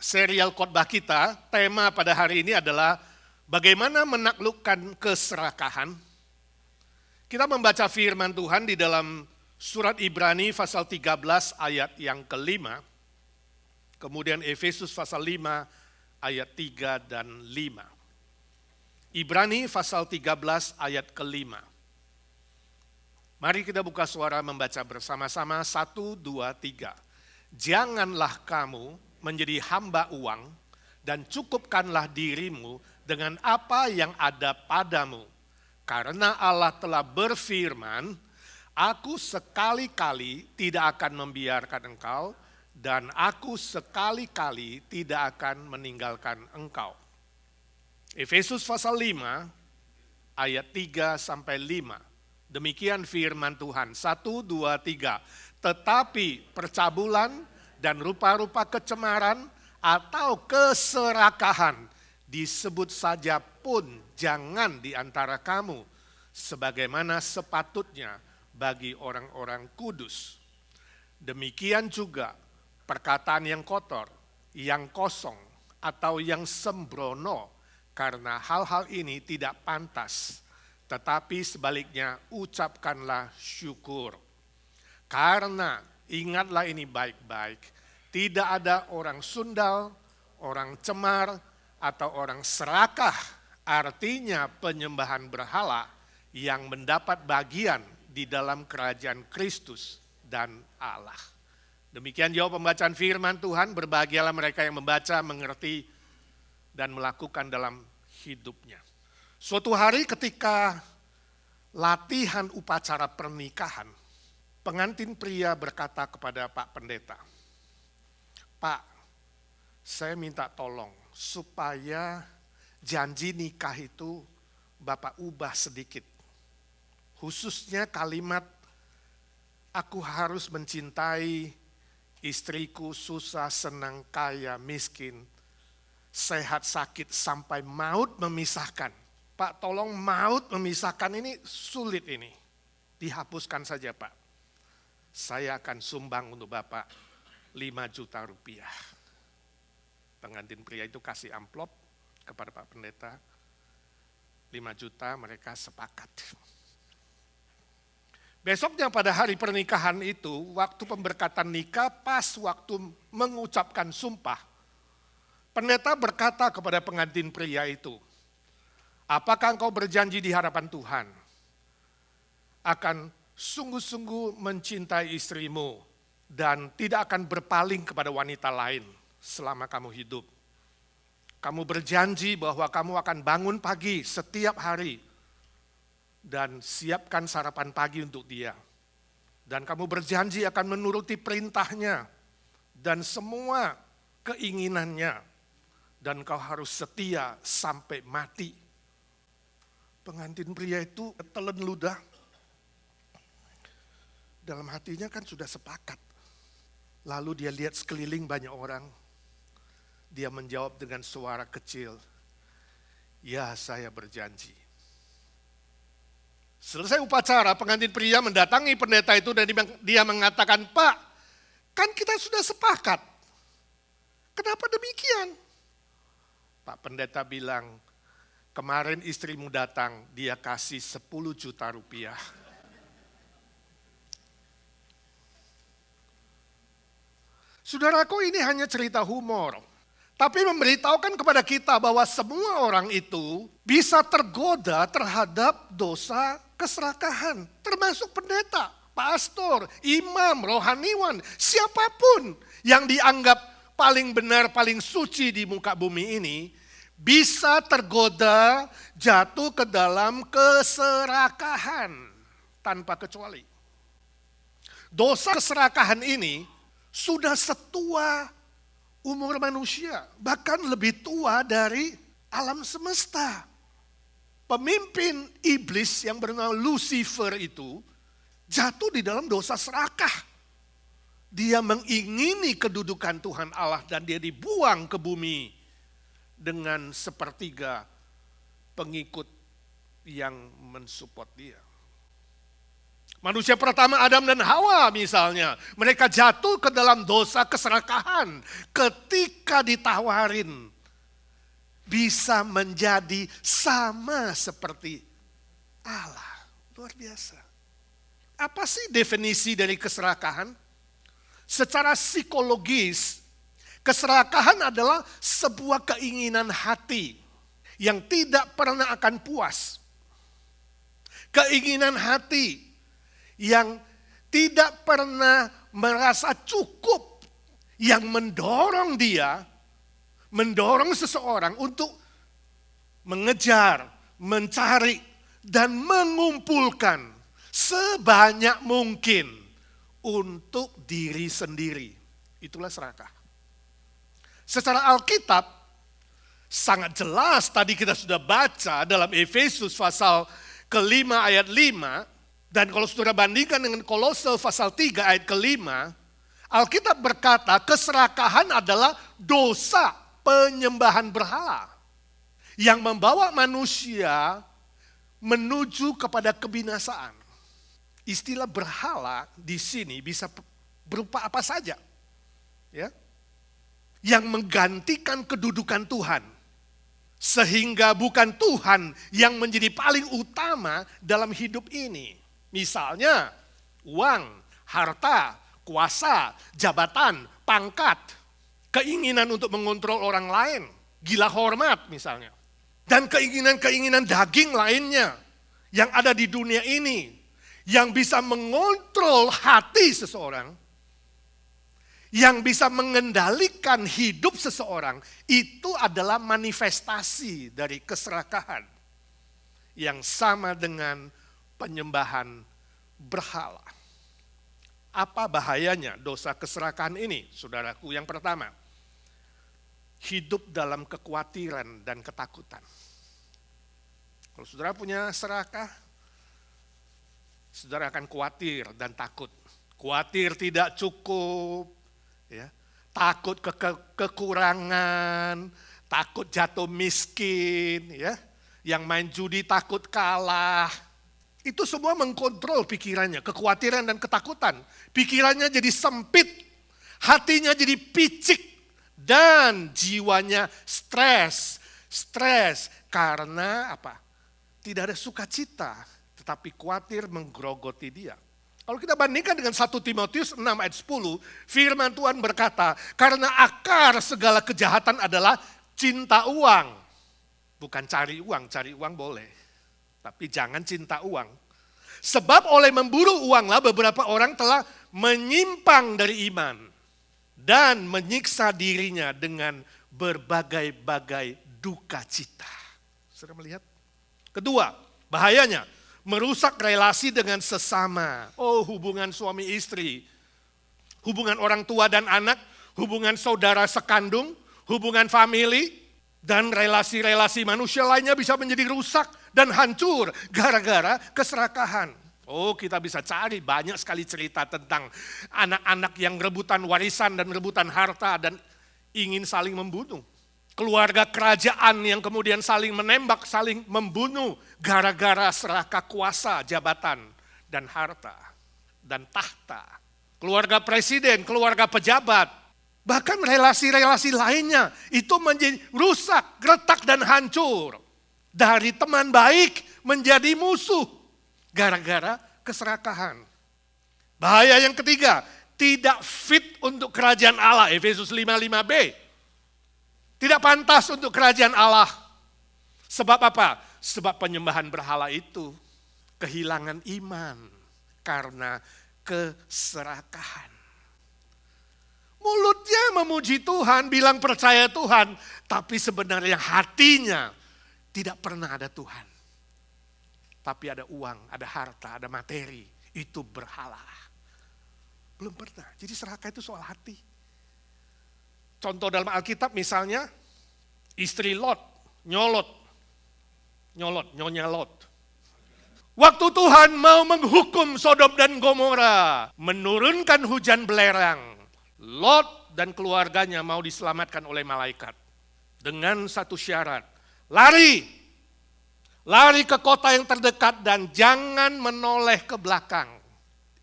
serial khotbah kita, tema pada hari ini adalah bagaimana menaklukkan keserakahan. Kita membaca firman Tuhan di dalam surat Ibrani pasal 13 ayat yang kelima, kemudian Efesus pasal 5 ayat 3 dan 5. Ibrani pasal 13 ayat kelima. Mari kita buka suara membaca bersama-sama, 1, 2, 3. Janganlah kamu menjadi hamba uang dan cukupkanlah dirimu dengan apa yang ada padamu. Karena Allah telah berfirman, aku sekali-kali tidak akan membiarkan engkau dan aku sekali-kali tidak akan meninggalkan engkau. Efesus pasal 5 ayat 3 sampai 5. Demikian firman Tuhan, 1, 2, 3. Tetapi percabulan dan rupa-rupa kecemaran atau keserakahan disebut saja pun jangan di antara kamu, sebagaimana sepatutnya bagi orang-orang kudus. Demikian juga perkataan yang kotor, yang kosong, atau yang sembrono, karena hal-hal ini tidak pantas. Tetapi sebaliknya ucapkanlah syukur. Karena ingatlah ini baik-baik, tidak ada orang sundal, orang cemar, atau orang serakah, artinya penyembahan berhala, yang mendapat bagian di dalam kerajaan Kristus dan Allah. Demikian jawab pembacaan firman Tuhan, berbahagialah mereka yang membaca, mengerti, dan melakukan dalam hidupnya. Suatu hari ketika latihan upacara pernikahan, pengantin pria berkata kepada Pak Pendeta, Pak, saya minta tolong supaya janji nikah itu Bapak ubah sedikit. Khususnya kalimat, aku harus mencintai istriku susah, senang, kaya, miskin, sehat, sakit, sampai maut memisahkan. Pak, tolong maut memisahkan ini sulit ini. Dihapuskan saja Pak. Saya akan sumbang untuk Bapak 5 juta rupiah. Pengantin pria itu kasih amplop kepada Pak Pendeta. 5 juta mereka sepakat. Besoknya pada hari pernikahan itu, waktu pemberkatan nikah, pas waktu mengucapkan sumpah, pendeta berkata kepada pengantin pria itu, apakah engkau berjanji di hadapan Tuhan akan sungguh-sungguh mencintai istrimu dan tidak akan berpaling kepada wanita lain selama kamu hidup? Kamu berjanji bahwa kamu akan bangun pagi setiap hari dan siapkan sarapan pagi untuk dia. Dan kamu berjanji akan menuruti perintahnya dan semua keinginannya. Dan kau harus setia sampai mati. Pengantin pria itu telan ludah. Dalam hatinya kan sudah sepakat. Lalu dia lihat sekeliling banyak orang. Dia menjawab dengan suara kecil, ya saya berjanji. Selesai upacara, pengantin pria mendatangi pendeta itu dan dia mengatakan, Pak, kan kita sudah sepakat. Kenapa demikian? Pak Pendeta bilang, kemarin istrimu datang, dia kasih 10 juta rupiah. Saudaraku, ini hanya cerita humor. Tapi memberitahukan kepada kita bahwa semua orang itu bisa tergoda terhadap dosa keserakahan. Termasuk pendeta, pastor, imam, rohaniwan, siapapun yang dianggap paling benar, paling suci di muka bumi ini, bisa tergoda jatuh ke dalam keserakahan tanpa kecuali. Dosa keserakahan ini sudah setua umur manusia, bahkan lebih tua dari alam semesta. Pemimpin iblis yang bernama Lucifer itu jatuh di dalam dosa serakah. Dia mengingini kedudukan Tuhan Allah dan dia dibuang ke bumi dengan sepertiga pengikut yang mensupport dia. Manusia pertama Adam dan Hawa misalnya, mereka jatuh ke dalam dosa keserakahan ketika ditawarin bisa menjadi sama seperti Allah. Luar biasa. Apa sih definisi dari keserakahan? Secara psikologis, keserakahan adalah sebuah keinginan hati yang tidak pernah akan puas. Keinginan hati yang tidak pernah merasa cukup, yang mendorong seseorang untuk mengejar, mencari, dan mengumpulkan sebanyak mungkin untuk diri sendiri. Itulah serakah. Secara Alkitab, sangat jelas tadi kita sudah baca dalam Efesus pasal ke-5 ayat 5, dan kalau saudara bandingkan dengan Kolose pasal 3 ayat ke-5, Alkitab berkata keserakahan adalah dosa penyembahan berhala yang membawa manusia menuju kepada kebinasaan. Istilah berhala di sini bisa berupa apa saja, ya, yang menggantikan kedudukan Tuhan. Sehingga bukan Tuhan yang menjadi paling utama dalam hidup ini. Misalnya uang, harta, kuasa, jabatan, pangkat, keinginan untuk mengontrol orang lain, gila hormat misalnya. Dan keinginan-keinginan daging lainnya yang ada di dunia ini, yang bisa mengontrol hati seseorang, yang bisa mengendalikan hidup seseorang, itu adalah manifestasi dari keserakahan yang sama dengan penyembahan berhala. Apa bahayanya dosa keserakahan ini, saudaraku? Yang pertama, hidup dalam kekhawatiran dan ketakutan. Kalau saudara punya serakah, saudara akan khawatir dan takut. Khawatir tidak cukup, ya, takut kekurangan, takut jatuh miskin, ya, yang main judi takut kalah. Itu semua mengkontrol pikirannya, kekhawatiran dan ketakutan. Pikirannya jadi sempit, hatinya jadi picik, dan jiwanya stres. Stres karena apa? Tidak ada sukacita, tetapi khawatir menggerogoti dia. Kalau kita bandingkan dengan 1 Timotius 6 ayat 10, firman Tuhan berkata, karena akar segala kejahatan adalah cinta uang. Bukan cari uang boleh. Tapi jangan cinta uang. Sebab oleh memburu uanglah beberapa orang telah menyimpang dari iman. Dan menyiksa dirinya dengan berbagai-bagai duka cita. Sudah melihat? Kedua, bahayanya merusak relasi dengan sesama. Oh, hubungan suami istri, hubungan orang tua dan anak, hubungan saudara sekandung, hubungan famili, dan relasi-relasi manusia lainnya bisa menjadi rusak dan hancur gara-gara keserakahan. Oh, kita bisa cari banyak sekali cerita tentang anak-anak yang rebutan warisan dan rebutan harta dan ingin saling membunuh. Keluarga kerajaan yang kemudian saling menembak, saling membunuh gara-gara serakah kuasa, jabatan, dan harta, dan tahta. Keluarga presiden, keluarga pejabat, bahkan relasi-relasi lainnya itu menjadi rusak, retak, dan hancur. Dari teman baik menjadi musuh gara-gara keserakahan. Bahaya yang ketiga, tidak fit untuk kerajaan Allah, Efesus 5:5b. Tidak pantas untuk kerajaan Allah. Sebab apa? Sebab penyembahan berhala itu kehilangan iman karena keserakahan. Mulutnya memuji Tuhan, bilang percaya Tuhan, tapi sebenarnya hatinya tidak pernah ada Tuhan. Tapi ada uang, ada harta, ada materi, itu berhala. Belum pernah. Jadi serakah itu soal hati. Contoh dalam Alkitab misalnya, istri Lot, nyonya Lot. Waktu Tuhan mau menghukum Sodom dan Gomora, menurunkan hujan belerang, Lot dan keluarganya mau diselamatkan oleh malaikat. Dengan satu syarat, lari ke kota yang terdekat dan jangan menoleh ke belakang.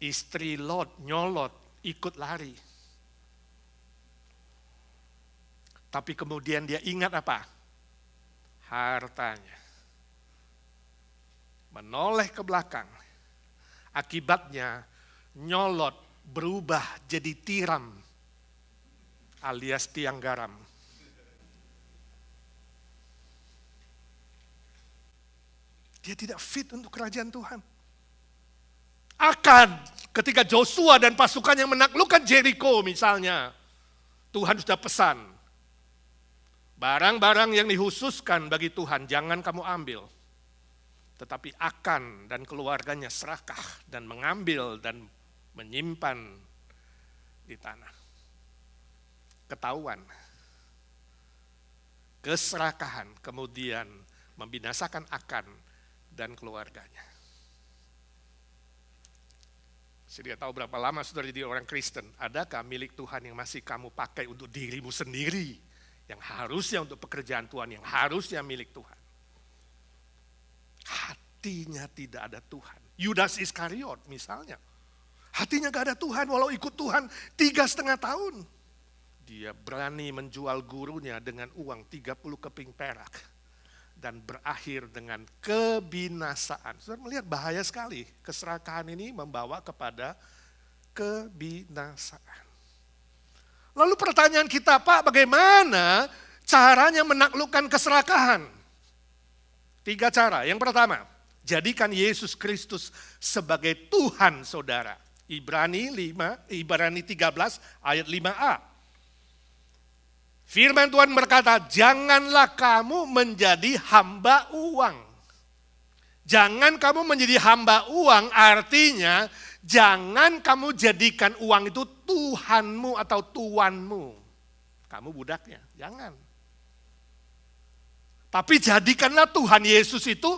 Istri Lot nyolot, ikut lari. Tapi kemudian dia ingat apa? Hartanya. Menoleh ke belakang. Akibatnya nyolot berubah jadi tiram alias tiang garam. Dia tidak fit untuk kerajaan Tuhan. Akan ketika Joshua dan pasukannya menaklukkan Jericho misalnya, Tuhan sudah pesan, barang-barang yang dikhususkan bagi Tuhan jangan kamu ambil. Tetapi Akan dan keluarganya serakah dan mengambil dan menyimpan di tanah. Ketahuan. Keserakahan kemudian membinasakan Akan dan keluarganya. Saya tidak tahu berapa lama sudah jadi orang Kristen. Adakah milik Tuhan yang masih kamu pakai untuk dirimu sendiri? Yang harusnya untuk pekerjaan Tuhan, yang harusnya milik Tuhan. Hatinya tidak ada Tuhan. Yudas Iskariot misalnya. Hatinya gak ada Tuhan, walau ikut Tuhan 3,5 tahun. Dia berani menjual gurunya dengan uang 30 keping perak. Dan berakhir dengan kebinasaan. Saudara melihat bahaya sekali. Keserakahan ini membawa kepada kebinasaan. Lalu pertanyaan kita, Pak, bagaimana caranya menaklukkan keserakahan? 3 cara. Yang pertama, jadikan Yesus Kristus sebagai Tuhan saudara. Ibrani 13 ayat 5a. Firman Tuhan berkata, janganlah kamu menjadi hamba uang. Jangan kamu menjadi hamba uang artinya jangan kamu jadikan uang itu Tuhanmu atau tuanmu. Kamu budaknya, jangan. Tapi jadikanlah Tuhan Yesus itu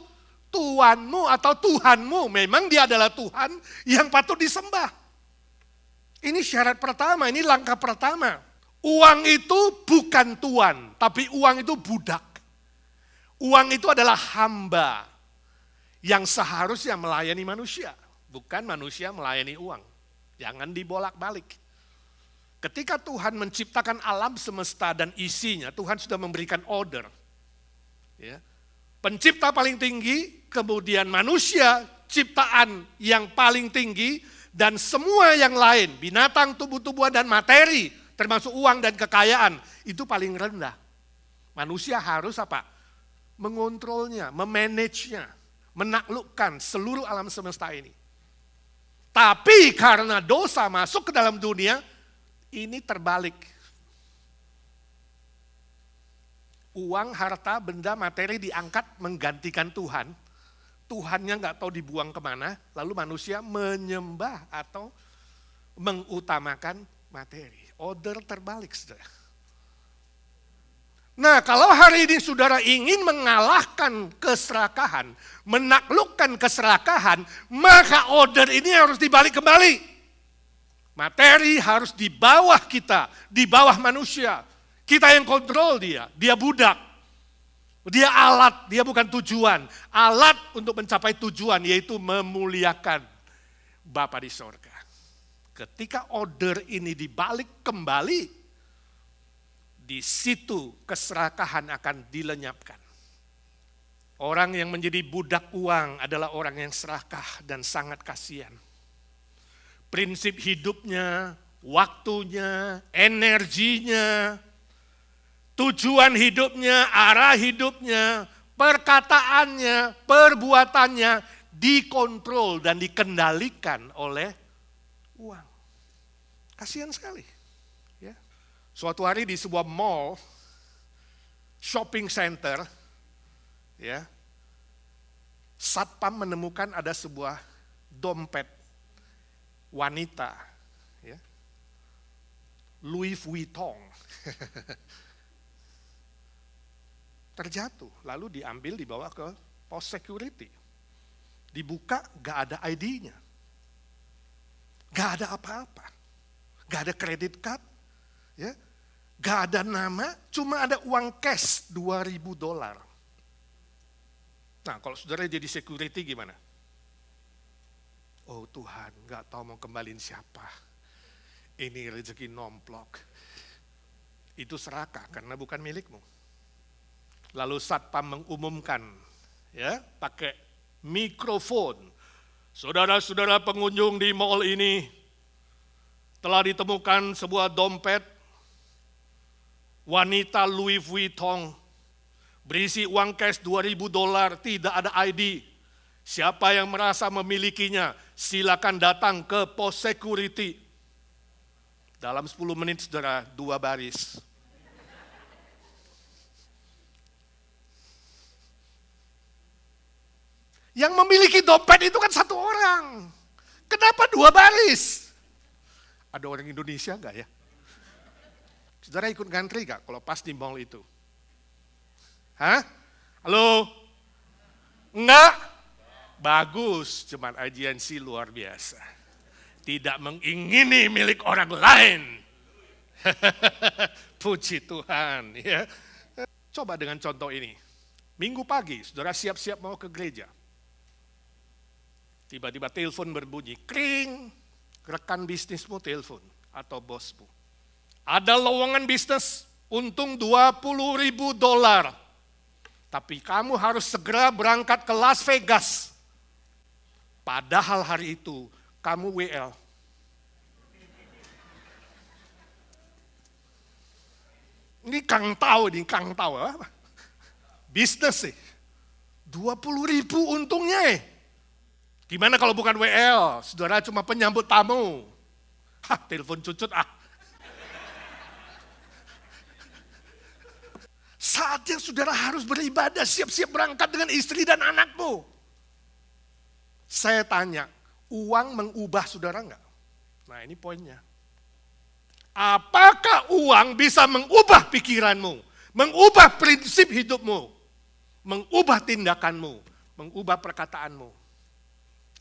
tuanmu atau Tuhanmu. Memang dia adalah Tuhan yang patut disembah. Ini syarat pertama, ini langkah pertama. Uang itu bukan tuan, tapi uang itu budak. Uang itu adalah hamba yang seharusnya melayani manusia, bukan manusia melayani uang. Jangan dibolak-balik. Ketika Tuhan menciptakan alam semesta dan isinya, Tuhan sudah memberikan order. Ya. Pencipta paling tinggi, kemudian manusia, ciptaan yang paling tinggi, dan semua yang lain, binatang, tubuh-tubuhan, dan materi, termasuk uang dan kekayaan, itu paling rendah. Manusia harus apa? Mengontrolnya, memanagenya, menaklukkan seluruh alam semesta ini. Tapi karena dosa masuk ke dalam dunia, ini terbalik. Uang, harta, benda, materi diangkat menggantikan Tuhan. Tuhannya nggak tahu dibuang kemana, lalu manusia menyembah atau mengutamakan materi. Order terbalik, saudara. Nah, kalau hari ini saudara ingin mengalahkan keserakahan, menaklukkan keserakahan, maka order ini harus dibalik kembali. Materi harus di bawah kita, di bawah manusia. Kita yang kontrol dia budak. Dia alat, dia bukan tujuan. Alat untuk mencapai tujuan, yaitu memuliakan Bapa di sorga. Ketika order ini dibalik kembali, di situ keserakahan akan dilenyapkan. Orang yang menjadi budak uang adalah orang yang serakah dan sangat kasihan. Prinsip hidupnya, waktunya, energinya, tujuan hidupnya, arah hidupnya, perkataannya, perbuatannya dikontrol dan dikendalikan oleh uang. Kasihan sekali. Ya. Suatu hari di sebuah mall, shopping center, ya, satpam menemukan ada sebuah dompet wanita, ya, Louis Vuitton, terjatuh, lalu dibawa ke pos security, dibuka, gak ada ID-nya, gak ada apa-apa, gak ada credit card, ya, gak ada nama, cuma ada uang cash $2.000. Nah, kalau saudara jadi security gimana? Oh Tuhan, gak tahu mau kembaliin siapa. Ini rezeki nomplok. Itu serakah karena bukan milikmu. Lalu satpam mengumumkan, ya, pakai mikrofon. Saudara-saudara pengunjung di mall ini telah ditemukan sebuah dompet wanita Louis Vuitton berisi uang cash $2.000, tidak ada ID. Siapa yang merasa memilikinya, silakan datang ke pos security. Dalam 10 menit, saudara, 2 baris. Yang memiliki dompet itu kan 1 orang. Kenapa 2 baris? Ada orang Indonesia enggak ya? Saudara ikut ngantri enggak kalau pas di mall itu? Hah? Halo? Enggak? Bagus, cuman agensi luar biasa. Tidak mengingini milik orang lain. Puji Tuhan. Ya. Coba dengan contoh ini. Minggu pagi, saudara siap-siap mau ke gereja. Tiba-tiba telepon berbunyi, kring, rekan bisnismu telepon atau bosmu. Ada lowongan bisnis, untung $20.000. Tapi kamu harus segera berangkat ke Las Vegas. Padahal hari itu kamu WL. Ini Kang tahu. Apa? Bisnis sih. 20.000 untungnya. Gimana kalau bukan WL? Saudara cuma penyambut tamu. Telepon cucut Saatnya saudara harus beribadah, siap-siap berangkat dengan istri dan anakmu. Saya tanya, uang mengubah saudara enggak? Nah ini poinnya. Apakah uang bisa mengubah pikiranmu? Mengubah prinsip hidupmu? Mengubah tindakanmu? Mengubah perkataanmu?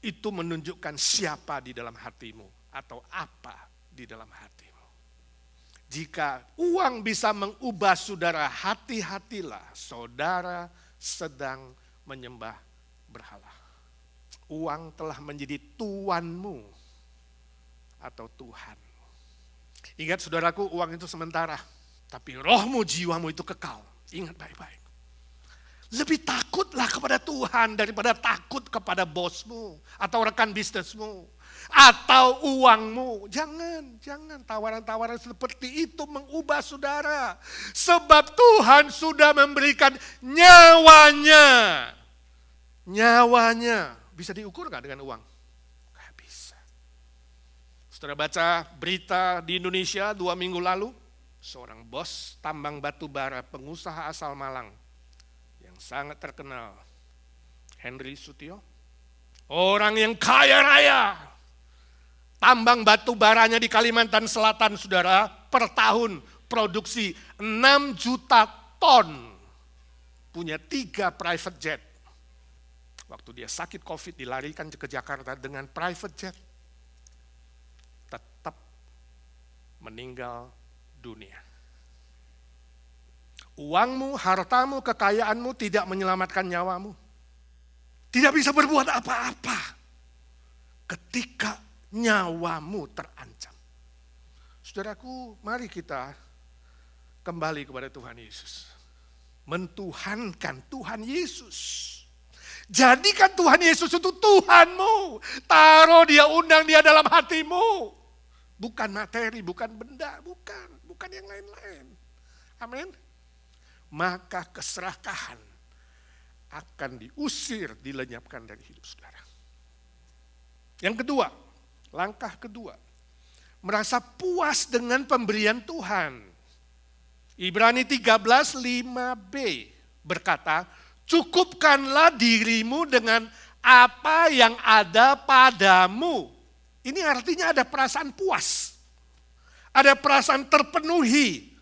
Itu menunjukkan siapa di dalam hatimu atau apa di dalam hatimu. Jika uang bisa mengubah saudara, hati-hatilah saudara sedang menyembah berhala. Uang telah menjadi tuanmu atau Tuhan. Ingat saudaraku, uang itu sementara, tapi rohmu, jiwamu itu kekal. Ingat baik-baik. Lebih takutlah kepada Tuhan daripada takut kepada bosmu atau rekan bisnismu atau uangmu. Jangan tawaran-tawaran seperti itu mengubah saudara. Sebab Tuhan sudah memberikan nyawanya. Nyawanya bisa diukur gak dengan uang? Gak bisa. Saudara baca berita di Indonesia 2 minggu lalu, seorang bos tambang batu bara pengusaha asal Malang sangat terkenal, Henry Sutio, orang yang kaya raya, tambang batu baranya di Kalimantan Selatan, saudara, per tahun produksi 6 juta ton, punya 3 private jet. Waktu dia sakit COVID dilarikan ke Jakarta dengan private jet, tetap meninggal dunia. Uangmu, hartamu, kekayaanmu tidak menyelamatkan nyawamu. Tidak bisa berbuat apa-apa ketika nyawamu terancam. Saudaraku, mari kita kembali kepada Tuhan Yesus. Mentuhankan Tuhan Yesus. Jadikan Tuhan Yesus itu Tuhanmu. Taruh dia, undang dia dalam hatimu. Bukan materi, bukan benda, bukan yang lain-lain. Amin. Maka keserakahan akan diusir, dilenyapkan dari hidup saudara. Yang kedua, langkah kedua, merasa puas dengan pemberian Tuhan. Ibrani 13:5b berkata, cukupkanlah dirimu dengan apa yang ada padamu. Ini artinya ada perasaan puas, ada perasaan terpenuhi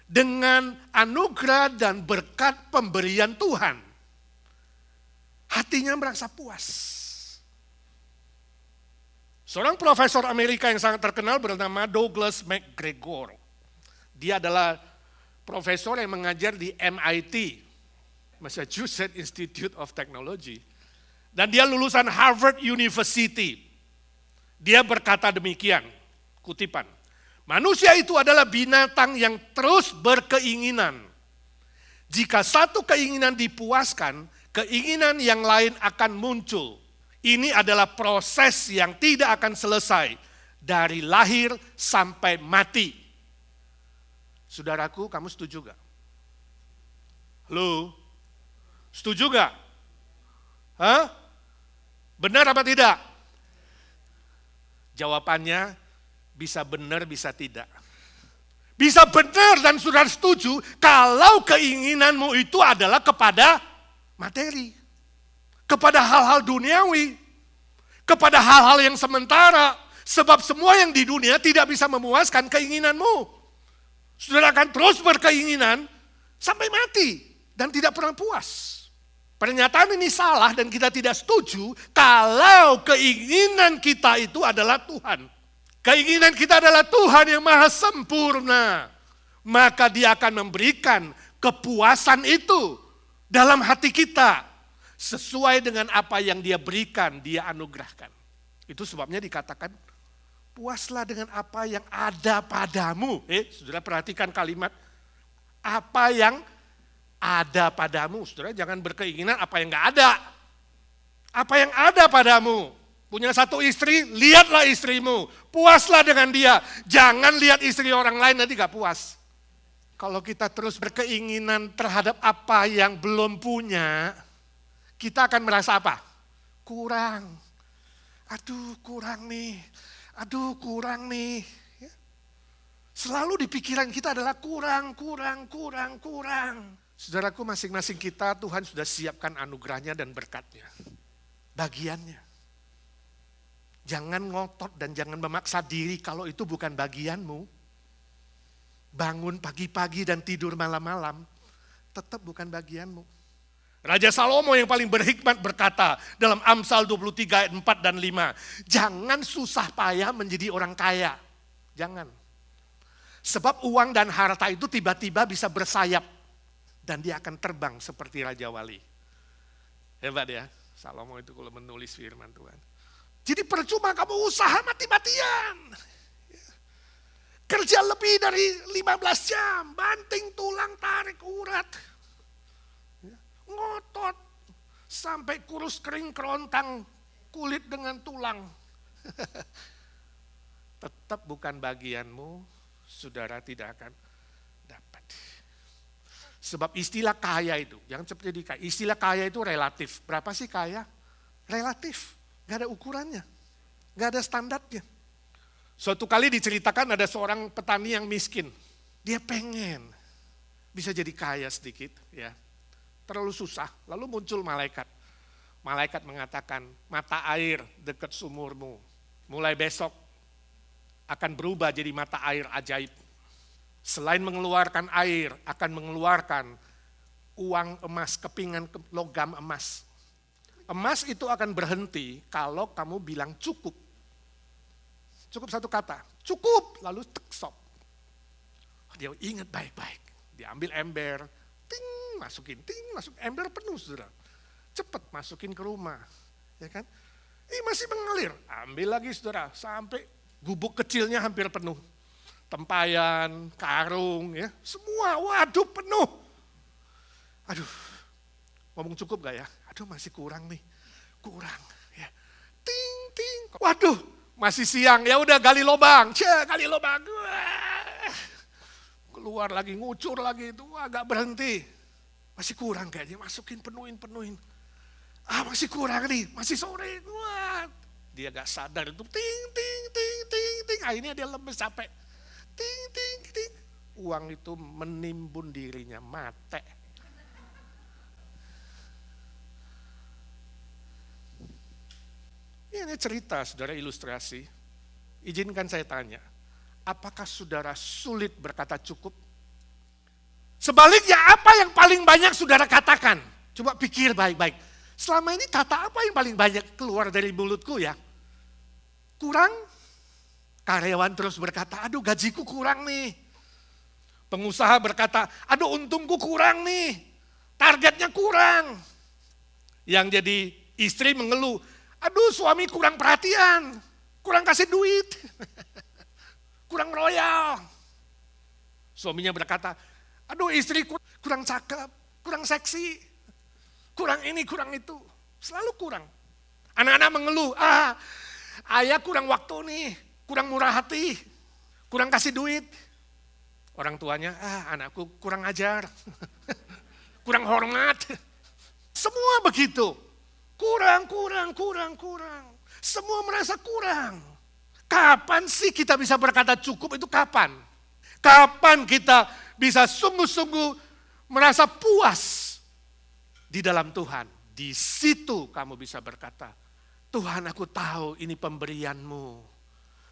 dengan anugerah dan berkat pemberian Tuhan. Hatinya merasa puas. Seorang profesor Amerika yang sangat terkenal bernama Douglas McGregor. Dia adalah profesor yang mengajar di MIT, Massachusetts Institute of Technology. Dan dia lulusan Harvard University. Dia berkata demikian, kutipan. Manusia itu adalah binatang yang terus berkeinginan. Jika satu keinginan dipuaskan, keinginan yang lain akan muncul. Ini adalah proses yang tidak akan selesai dari lahir sampai mati. Saudaraku, kamu setuju gak? Halo? Setuju gak? Hah? Benar apa tidak? Jawabannya bisa benar, bisa tidak. Bisa benar dan saudara setuju kalau keinginanmu itu adalah kepada materi. Kepada hal-hal duniawi. Kepada hal-hal yang sementara. Sebab semua yang di dunia tidak bisa memuaskan keinginanmu. Saudara akan terus berkeinginan sampai mati dan tidak pernah puas. Pernyataan ini salah dan kita tidak setuju kalau keinginan kita itu adalah Tuhan. Keinginan kita adalah Tuhan yang maha sempurna. Maka dia akan memberikan kepuasan itu dalam hati kita. Sesuai dengan apa yang dia berikan, dia anugerahkan. Itu sebabnya dikatakan, puaslah dengan apa yang ada padamu. Saudara perhatikan kalimat, apa yang ada padamu. Saudara jangan berkeinginan apa yang gak ada. Apa yang ada padamu. Punya satu istri, lihatlah istrimu. Puaslah dengan dia. Jangan lihat istri orang lain, nanti gak puas. Kalau kita terus berkeinginan terhadap apa yang belum punya, kita akan merasa apa? Kurang. Aduh kurang nih. Aduh kurang nih. Selalu di pikiran kita adalah kurang. Saudaraku, masing-masing kita Tuhan sudah siapkan anugerahnya dan berkatnya. Bagiannya. Jangan ngotot dan jangan memaksa diri kalau itu bukan bagianmu. Bangun pagi-pagi dan tidur malam-malam, tetap bukan bagianmu. Raja Salomo yang paling berhikmat berkata dalam Amsal 23 ayat 4 dan 5, jangan susah payah menjadi orang kaya. Jangan. Sebab uang dan harta itu tiba-tiba bisa bersayap dan dia akan terbang seperti Raja Wali. Hebat ya, Salomo itu kalau menulis firman Tuhan. Jadi percuma kamu usaha mati-matian. Kerja lebih dari 15 jam, banting tulang, tarik urat. Ngotot sampai kurus kering kerontang kulit dengan tulang. Tetap bukan bagianmu, saudara tidak akan dapat. Sebab istilah kaya itu, jangan seperti kaya. Istilah kaya itu relatif. Berapa sih kaya? Relatif. Gak ada ukurannya, gak ada standarnya. Suatu kali diceritakan ada seorang petani yang miskin. Dia pengen bisa jadi kaya sedikit, ya. Terlalu susah, lalu muncul malaikat. Malaikat mengatakan, mata air dekat sumurmu, mulai besok akan berubah jadi mata air ajaib. Selain mengeluarkan air, akan mengeluarkan uang emas, kepingan logam emas. Emas itu akan berhenti kalau kamu bilang cukup. Cukup satu kata, cukup, lalu stop. Dia ingat baik-baik, dia ambil ember, masukin, masuk ember penuh saudara. Cepat masukin ke rumah, ya kan? Masih mengalir, ambil lagi saudara, sampai gubuk kecilnya hampir penuh. Tempayan, karung, ya, semua, waduh penuh. Aduh, ngomong cukup gak ya? Aduh masih kurang nih, kurang ya. Waduh masih siang, ya udah gali lubang, gali lubang. Keluar lagi, ngucur lagi, itu agak berhenti. Masih kurang kayaknya, masukin penuhin. Masih kurang nih, masih sore. Wah, dia gak sadar itu ting. Akhirnya dia lemes capek. Ting. Uang itu menimbun dirinya, mate. Ini cerita, saudara, ilustrasi. Izinkan saya tanya, apakah saudara sulit berkata cukup? Sebaliknya, apa yang paling banyak saudara katakan? Coba pikir baik-baik. Selama ini kata apa yang paling banyak keluar dari mulutku ya? Kurang? Karyawan terus berkata, aduh gajiku kurang nih. Pengusaha berkata, aduh untungku kurang nih. Targetnya kurang. Yang jadi istri mengeluh, aduh suami kurang perhatian, kurang kasih duit, kurang royal. Suaminya berkata, aduh istriku kurang cakep, kurang seksi, kurang ini, kurang itu. Selalu kurang. Anak-anak mengeluh, ayah kurang waktu nih, kurang murah hati, kurang kasih duit. Orang tuanya, anakku kurang ajar, kurang hormat. Semua begitu. Kurang. Semua merasa kurang. Kapan sih kita bisa berkata cukup itu kapan? Kapan kita bisa sungguh-sungguh merasa puas di dalam Tuhan? Di situ kamu bisa berkata, Tuhan aku tahu ini pemberian-Mu.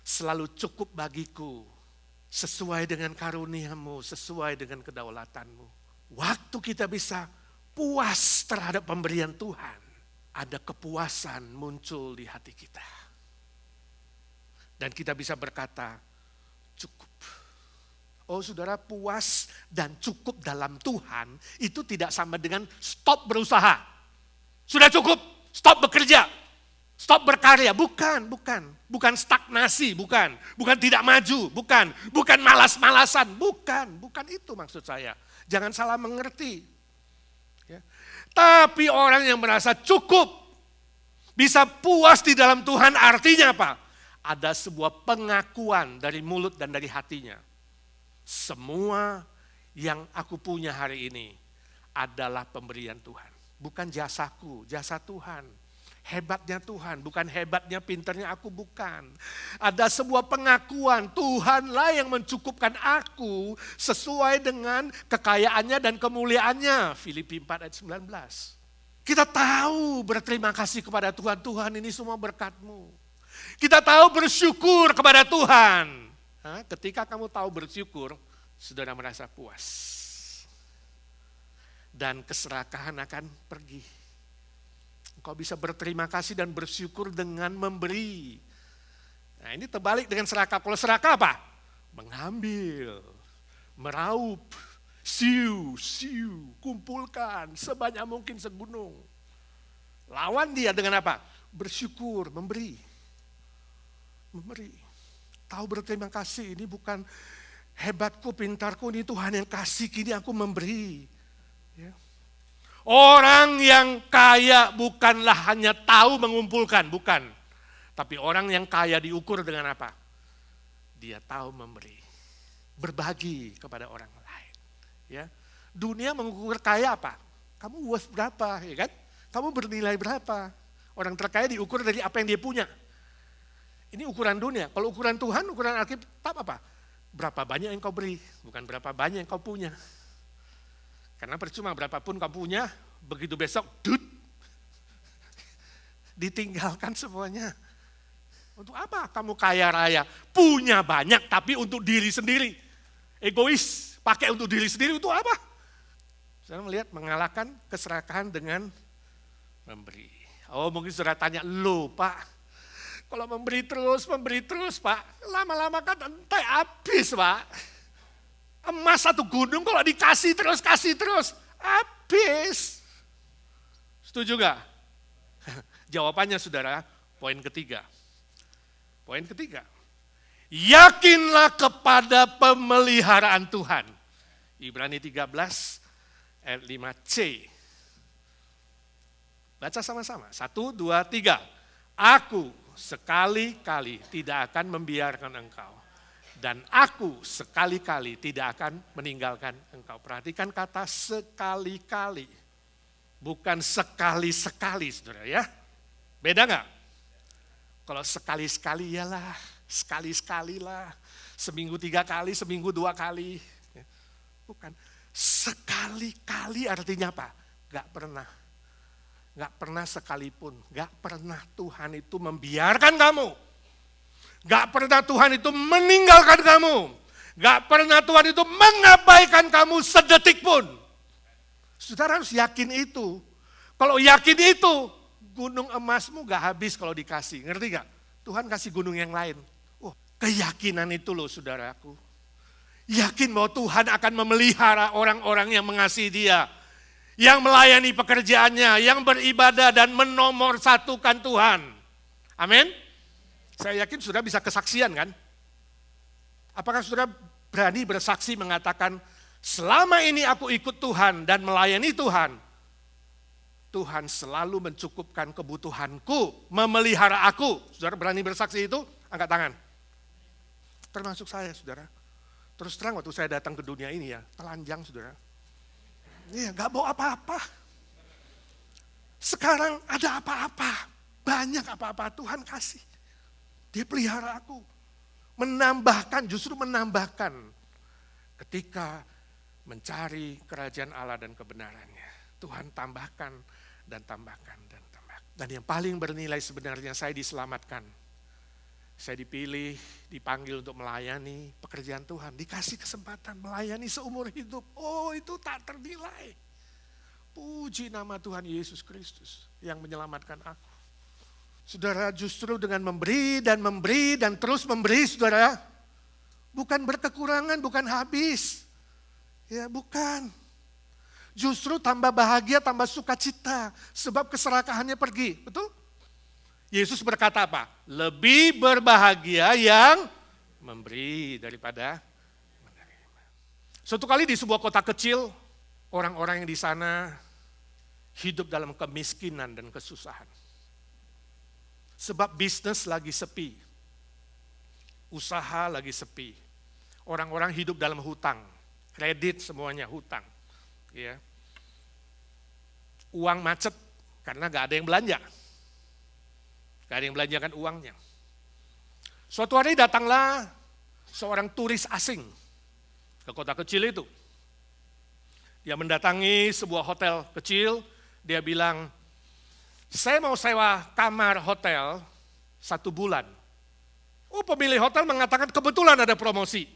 Selalu cukup bagiku. Sesuai dengan karunia-Mu, sesuai dengan kedaulatan-Mu. Waktu kita bisa puas terhadap pemberian Tuhan, ada kepuasan muncul di hati kita. Dan kita bisa berkata, cukup. Oh saudara, puas dan cukup dalam Tuhan itu tidak sama dengan stop berusaha. Sudah cukup, stop bekerja, stop berkarya. Bukan stagnasi, bukan tidak maju, bukan malas-malasan, bukan itu maksud saya. Jangan salah mengerti. Ya. Tapi orang yang merasa cukup, bisa puas di dalam Tuhan artinya apa? Ada sebuah pengakuan dari mulut dan dari hatinya. Semua yang aku punya hari ini adalah pemberian Tuhan. Bukan jasaku, jasa Tuhan. Hebatnya Tuhan, bukan hebatnya pinternya aku, bukan. Ada sebuah pengakuan, Tuhanlah yang mencukupkan aku sesuai dengan kekayaannya dan kemuliaannya. Filipi 4 ayat 19. Kita tahu berterima kasih kepada Tuhan, Tuhan ini semua berkat-Mu. Kita tahu bersyukur kepada Tuhan. Ketika kamu tahu bersyukur, saudara merasa puas. Dan keserakahan akan pergi. Engkau bisa berterima kasih dan bersyukur dengan memberi. Nah ini terbalik dengan serakah. Kalau serakah apa? Mengambil, meraup, siu, kumpulkan sebanyak mungkin segunung. Lawan dia dengan apa? Bersyukur, memberi. Tahu berterima kasih, ini bukan hebatku, pintarku, ini Tuhan yang kasih, kini aku memberi. Ya. Orang yang kaya bukanlah hanya tahu mengumpulkan, bukan. Tapi orang yang kaya diukur dengan apa? Dia tahu memberi, berbagi kepada orang lain. Ya. Dunia mengukur kaya apa? Kamu worth berapa, ya kan? Kamu bernilai berapa? Orang terkaya diukur dari apa yang dia punya. Ini ukuran dunia. Kalau ukuran Tuhan, ukuran Alkitab apa? Berapa banyak yang kau beri, bukan berapa banyak yang kau punya. Karena percuma berapapun kau punya, begitu besok, ditinggalkan semuanya. Untuk apa kamu kaya raya? Punya banyak tapi untuk diri sendiri. Egois, pakai untuk diri sendiri, untuk apa? Saya melihat mengalahkan keserakahan dengan memberi. Oh mungkin saudara tanya, loh Pak, kalau memberi terus Pak, lama-lama kan entai habis Pak. Emas satu gunung kalau kasih terus, habis. Setuju gak? Jawabannya saudara, poin ketiga. Yakinlah kepada pemeliharaan Tuhan. Ibrani 13 ayat 5c. Baca sama-sama, 1, 2, 3. Aku sekali-kali tidak akan membiarkan engkau. Dan aku sekali-kali tidak akan meninggalkan engkau. Perhatikan kata sekali-kali. Bukan sekali-sekali saudara ya. Beda gak? Kalau sekali-sekali iyalah, sekali-sekali lah. Seminggu 3 kali, seminggu 2 kali. Bukan. Sekali-kali artinya apa? Gak pernah. Gak pernah sekalipun, gak pernah Tuhan itu membiarkan kamu. Gak pernah Tuhan itu meninggalkan kamu. Gak pernah Tuhan itu mengabaikan kamu sedetik pun. Saudara harus yakin itu. Kalau yakin itu, gunung emasmu gak habis kalau dikasih. Ngerti gak? Tuhan kasih gunung yang lain. Oh, keyakinan itu loh saudaraku. Yakin bahwa Tuhan akan memelihara orang-orang yang mengasihi Dia. Yang melayani pekerjaannya, yang beribadah dan menomorsatukan Tuhan. Amin. Saya yakin saudara bisa kesaksian kan? Apakah saudara berani bersaksi mengatakan, selama ini aku ikut Tuhan dan melayani Tuhan, Tuhan selalu mencukupkan kebutuhanku, memelihara aku. Saudara berani bersaksi itu? Angkat tangan. Termasuk saya, saudara. Terus terang waktu saya datang ke dunia ini ya, telanjang saudara. Iya, gak bawa apa-apa. Sekarang ada apa-apa. Banyak apa-apa Tuhan kasih. Dia pelihara aku. Menambahkan, justru menambahkan. Ketika mencari kerajaan Allah dan kebenarannya. Tuhan tambahkan dan tambahkan dan tambahkan. Dan yang paling bernilai sebenarnya saya diselamatkan. Saya dipilih, dipanggil untuk melayani pekerjaan Tuhan. Dikasih kesempatan melayani seumur hidup. Oh, itu tak ternilai. Puji nama Tuhan Yesus Kristus yang menyelamatkan aku. Saudara, justru dengan memberi dan terus memberi, saudara. Bukan berkekurangan, bukan habis. Ya, bukan. Justru tambah bahagia, tambah sukacita. Sebab keserakahannya pergi. Betul? Yesus berkata apa? Lebih berbahagia yang memberi daripada menerima. Suatu kali di sebuah kota kecil, orang-orang yang di sana hidup dalam kemiskinan dan kesusahan. Sebab bisnis lagi sepi, usaha lagi sepi. Orang-orang hidup dalam hutang, kredit semuanya hutang. Ya. Uang macet karena gak ada yang belanja. Gak ada yang belanjakan uangnya. Suatu hari datanglah seorang turis asing ke kota kecil itu. Dia mendatangi sebuah hotel kecil, dia bilang, saya mau sewa kamar hotel 1 bulan. Oh, pemilik hotel mengatakan kebetulan ada promosi.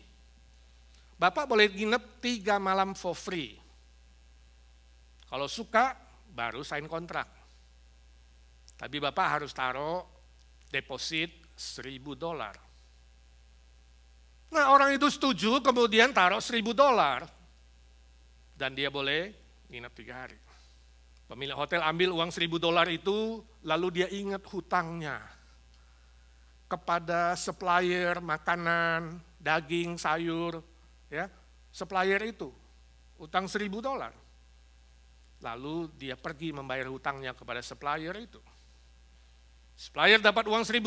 Bapak boleh nginep 3 malam for free. Kalau suka, baru sign kontrak. Tapi Bapak harus taruh deposit $1.000. Nah, orang itu setuju, kemudian taruh $1.000. Dan dia boleh nginep 3 hari. Pemilik hotel ambil uang $1.000 itu, lalu dia ingat hutangnya kepada supplier makanan, daging, sayur, ya, supplier itu, hutang $1.000. Lalu dia pergi membayar hutangnya kepada supplier itu. Supplier dapat uang $1.000,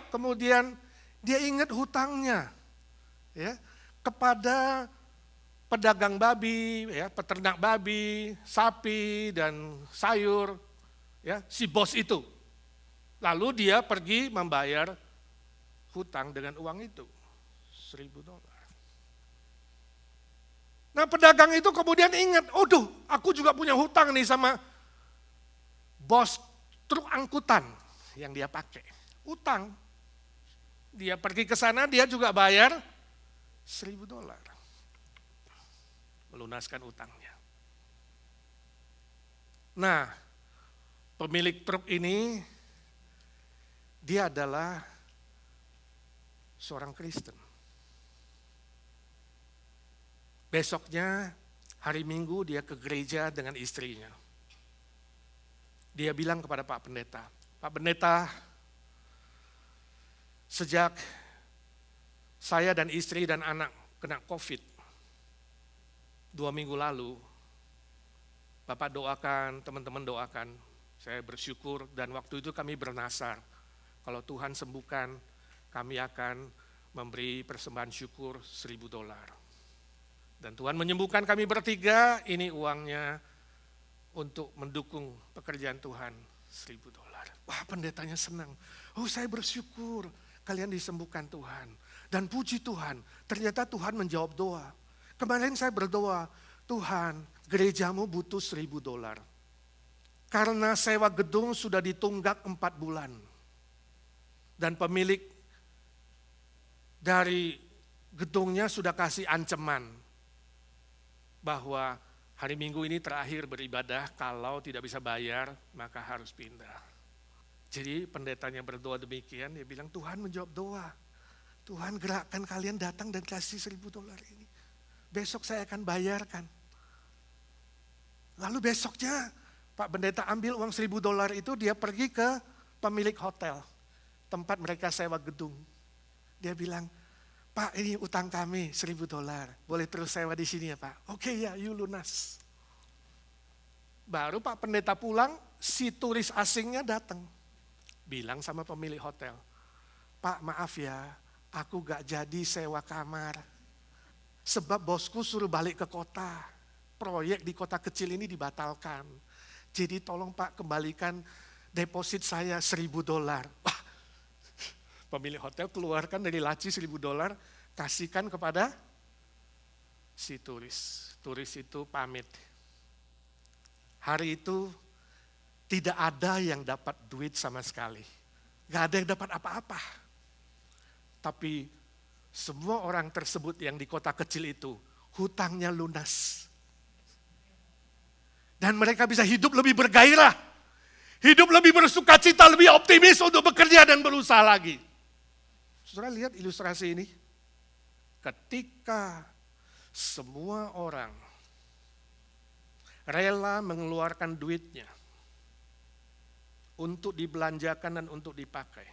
kemudian dia ingat hutangnya, ya, kepada pedagang babi, ya, peternak babi, sapi dan sayur, ya, si bos itu. Lalu dia pergi membayar hutang dengan uang itu, $1.000. Nah, pedagang itu kemudian ingat, "Aduh, aku juga punya hutang nih sama bos truk angkutan yang dia pakai." Utang. Dia pergi ke sana, dia juga bayar $1.000. Melunaskan utangnya. Nah, pemilik truk ini, dia adalah seorang Kristen. Besoknya, hari Minggu dia ke gereja dengan istrinya. Dia bilang kepada Pak Pendeta, "Pak Pendeta, sejak saya dan istri dan anak kena COVID 2 minggu lalu, Bapak doakan, teman-teman doakan, saya bersyukur dan waktu itu kami bernasar, kalau Tuhan sembuhkan, kami akan memberi persembahan syukur $1.000. Dan Tuhan menyembuhkan kami bertiga, ini uangnya untuk mendukung pekerjaan Tuhan $1.000. Wah, pendetanya senang. Oh, saya bersyukur kalian disembuhkan Tuhan. Dan puji Tuhan, ternyata Tuhan menjawab doa. Kemarin saya berdoa, Tuhan, gerejamu butuh $1.000. Karena sewa gedung sudah ditunggak 4 bulan. Dan pemilik dari gedungnya sudah kasih ancaman bahwa hari Minggu ini terakhir beribadah, kalau tidak bisa bayar maka harus pindah. Jadi pendetanya berdoa demikian, dia bilang Tuhan menjawab doa. Tuhan gerakkan kalian datang dan kasih $1.000 ini. Besok saya akan bayarkan. Lalu besoknya Pak Pendeta ambil uang $1.000 itu, dia pergi ke pemilik hotel. tempat mereka sewa gedung. Dia bilang, Pak ini utang kami $1.000, boleh terus sewa di sini ya Pak? Oke ya, you lunas. Baru Pak Pendeta pulang, si turis asingnya datang. Bilang sama pemilik hotel, Pak maaf ya, aku gak jadi sewa kamar. Sebab bosku suruh balik ke kota. Proyek di kota kecil ini dibatalkan. Jadi tolong Pak kembalikan deposit saya $1.000. Wah, pemilik hotel keluarkan dari laci $1.000, kasihkan kepada si turis. Turis itu pamit. Hari itu tidak ada yang dapat duit sama sekali. Gak ada yang dapat apa-apa. Tapi semua orang tersebut yang di kota kecil itu, hutangnya lunas. Dan mereka bisa hidup lebih bergairah. Hidup lebih bersukacita, lebih optimis untuk bekerja dan berusaha lagi. Saudara lihat ilustrasi ini. Ketika semua orang rela mengeluarkan duitnya untuk dibelanjakan dan untuk dipakai.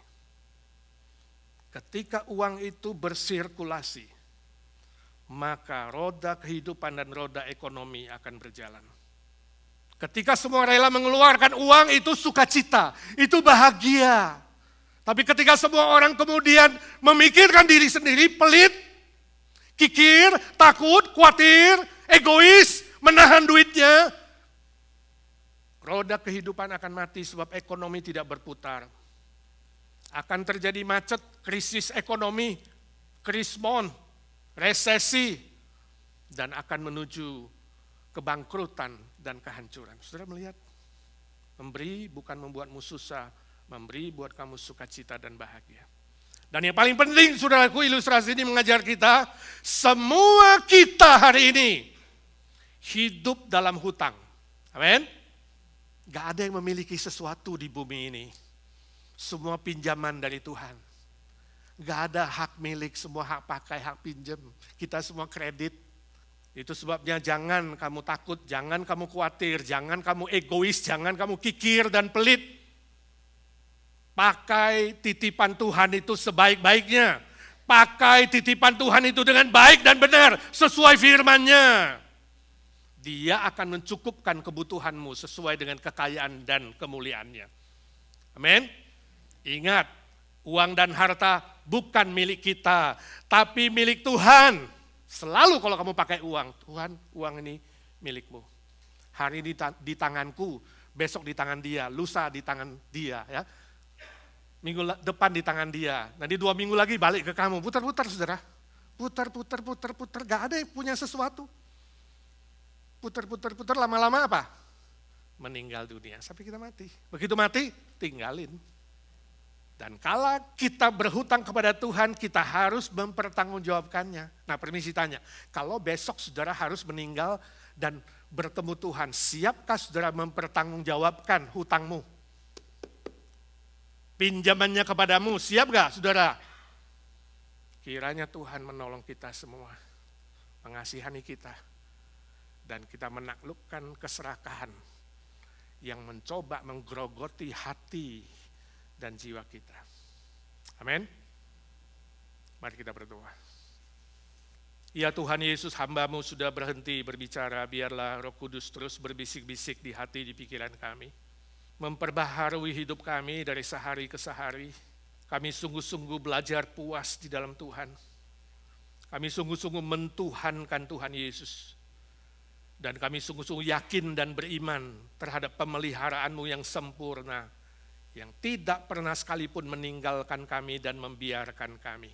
Ketika uang itu bersirkulasi, maka roda kehidupan dan roda ekonomi akan berjalan. Ketika semua rela mengeluarkan uang, itu sukacita, itu bahagia. Tapi ketika semua orang kemudian memikirkan diri sendiri, pelit, kikir, takut, khawatir, egois, menahan duitnya, roda kehidupan akan mati sebab ekonomi tidak berputar. Akan terjadi macet, krisis ekonomi, krismon, resesi, dan akan menuju kebangkrutan dan kehancuran. Saudara melihat, memberi bukan membuatmu susah, memberi buat kamu sukacita dan bahagia. Dan yang paling penting, saudaraku, ilustrasi ini mengajar kita, semua kita hari ini hidup dalam hutang. Amin? Gak ada yang memiliki sesuatu di bumi ini. Semua pinjaman dari Tuhan. Gak ada hak milik, semua hak pakai, hak pinjam. Kita semua kredit. Itu sebabnya jangan kamu takut, jangan kamu khawatir, jangan kamu egois, jangan kamu kikir dan pelit. Pakai titipan Tuhan itu sebaik-baiknya. Pakai titipan Tuhan itu dengan baik dan benar, sesuai firman-Nya. Dia akan mencukupkan kebutuhanmu sesuai dengan kekayaan dan kemuliaan-Nya. Amin. Ingat, uang dan harta bukan milik kita, tapi milik Tuhan. Selalu kalau kamu pakai uang, Tuhan, uang ini milikmu. Hari ini di tanganku, besok di tangan dia, lusa di tangan dia, ya. Minggu depan di tangan dia, nanti 2 minggu lagi balik ke kamu, putar-putar saudara. Putar, gak ada yang punya sesuatu. Putar, lama-lama apa? Meninggal dunia, sampai kita mati. Begitu mati, tinggalin. Dan kalau kita berhutang kepada Tuhan, kita harus mempertanggungjawabkannya. Nah, permisi tanya, kalau besok saudara harus meninggal dan bertemu Tuhan, siapkah saudara mempertanggungjawabkan hutangmu? Pinjamannya kepadamu, siap gak saudara? Kiranya Tuhan menolong kita semua, mengasihani kita, dan kita menaklukkan keserakahan yang mencoba menggerogoti hati dan jiwa kita. Amin. Mari kita berdoa. Ya Tuhan Yesus, hamba-Mu sudah berhenti berbicara, biarlah Roh Kudus terus berbisik-bisik di hati, di pikiran kami. Memperbaharui hidup kami dari sehari ke sehari. Kami sungguh-sungguh belajar puas di dalam Tuhan. Kami sungguh-sungguh mentuhankan Tuhan Yesus. Dan kami sungguh-sungguh yakin dan beriman terhadap pemeliharaan-Mu yang sempurna, yang tidak pernah sekalipun meninggalkan kami dan membiarkan kami.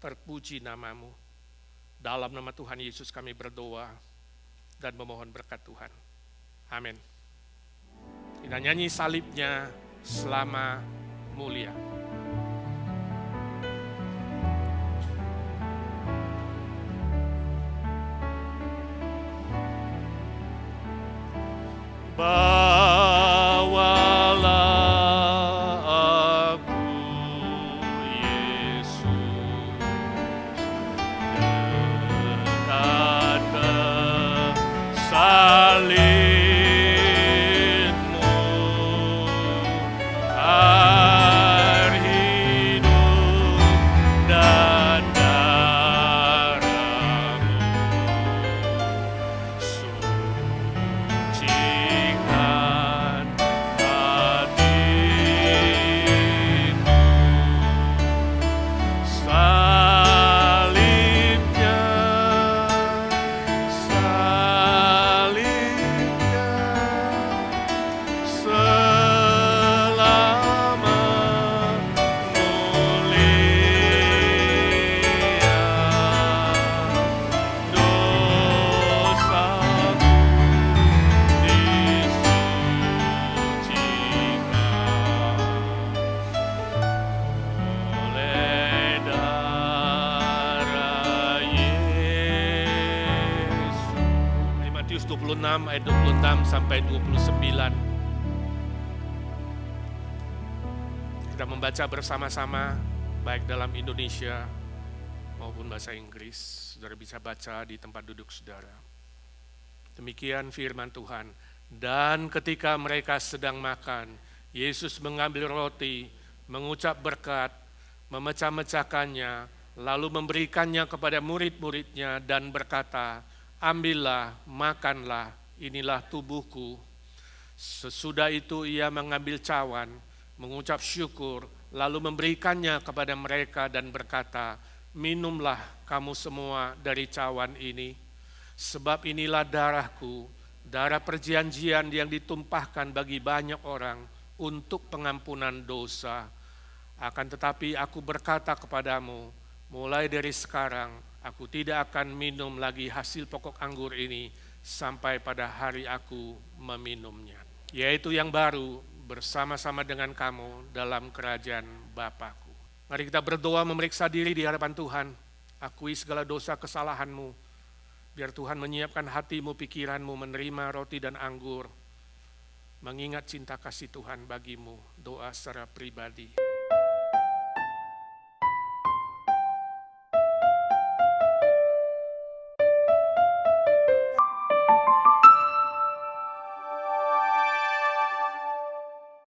Terpuji nama-Mu. Dalam nama Tuhan Yesus kami berdoa dan memohon berkat Tuhan. Amin. Kita nyanyi salibnya selama mulia. Bawalah aku, Yesus, dekat ke salib-Mu. Matius 26 ayat 26 sampai 29. Kita membaca bersama-sama baik dalam Indonesia maupun bahasa Inggris. Saudara bisa baca di tempat duduk saudara. Demikian firman Tuhan. Dan ketika mereka sedang makan, Yesus mengambil roti, mengucap berkat, memecah-mecahkannya, lalu memberikannya kepada murid-muridnya dan berkata, ambillah, makanlah, inilah tubuhku. Sesudah itu ia mengambil cawan, mengucap syukur, lalu memberikannya kepada mereka dan berkata, minumlah kamu semua dari cawan ini, sebab inilah darahku, darah perjanjian yang ditumpahkan bagi banyak orang untuk pengampunan dosa. Akan tetapi aku berkata kepadamu, mulai dari sekarang aku tidak akan minum lagi hasil pokok anggur ini sampai pada hari aku meminumnya, yaitu yang baru bersama-sama dengan kamu dalam kerajaan Bapa-Ku. Mari kita berdoa memeriksa diri di hadapan Tuhan. Akui segala dosa kesalahanmu. Biar Tuhan menyiapkan hatimu, pikiranmu menerima roti dan anggur. Mengingat cinta kasih Tuhan bagimu. Doa secara pribadi.